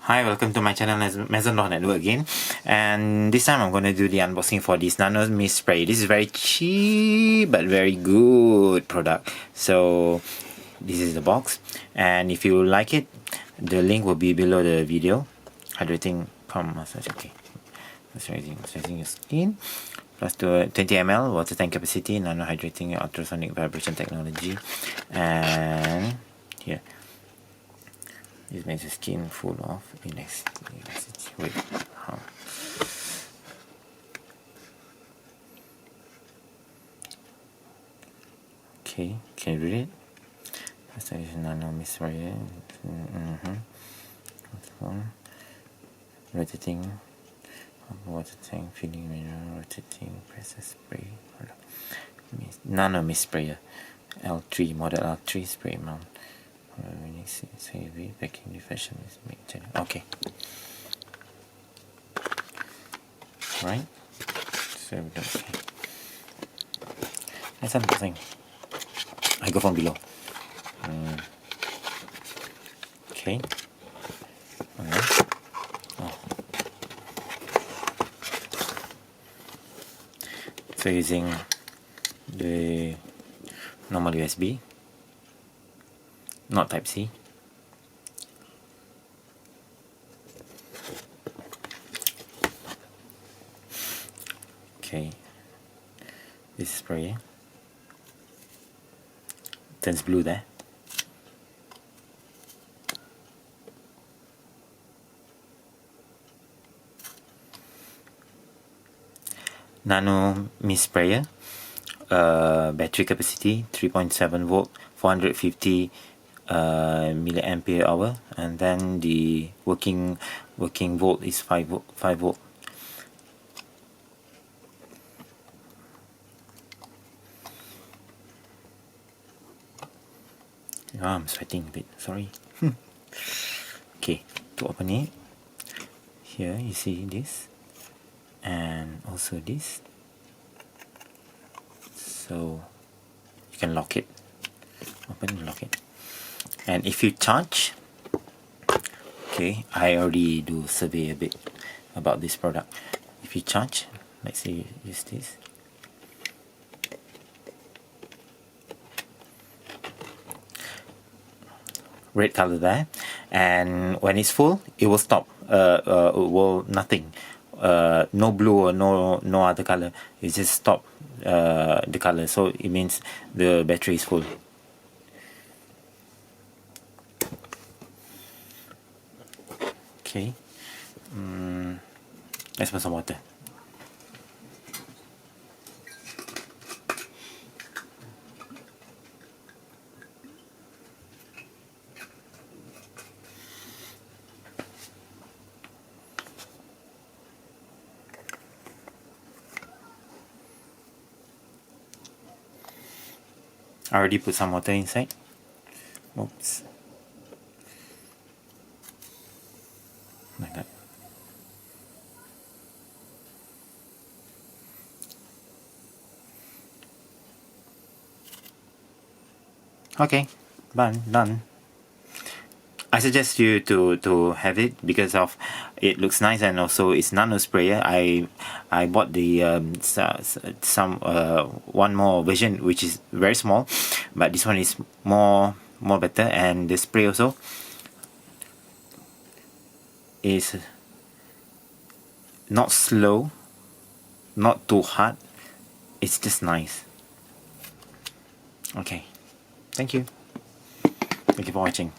Hi, welcome to my channel Maison Network again, and this time I'm going to do the unboxing for this Nano Mist Spray. This is very cheap but very good product. So this is the box, and if you like it, the link will be below the video. Hydrating palm massage, okay. Moisturizing your skin. Plus 20 ml water tank capacity, nano hydrating ultrasonic vibration technology, and here. This makes the skin full of elasticity. Wait, how? Okay, can you read it? First is Nano Mist Spray. Rotating water tank, filling mineral, rotating presses spray. Nano Mist Sprayer. L3 model L3 spray mount. It's heavy, packing the fashion is made. Okay. Right? So okay. Let's unboxing. I go from below. Okay. Oh. So using the normal USB. Not type C. Okay, this spray turns blue there. Nano Mist Sprayer, battery capacity 3.7 volt, 450 milliampere hour, and then the working volt is 5 volt. I'm sweating a bit, sorry. Okay, to open it, here you see this and also this, so you can lock it, open and lock it. And if you charge, okay, I already do survey a bit about this product. If you charge, let's say you use this, red color there, and when it's full, it will stop. Will nothing, no blue or no other color. It just stop the color, so it means the battery is full. Okay, let's put some water. I already put some water inside. Oops. Like that. Okay, done. I suggest you to have it because of it looks nice, and also it's nano sprayer. I bought the one more version which is very small, but this one is more better, and the spray also is not slow, not too hard. It's just nice. Okay, thank you for watching.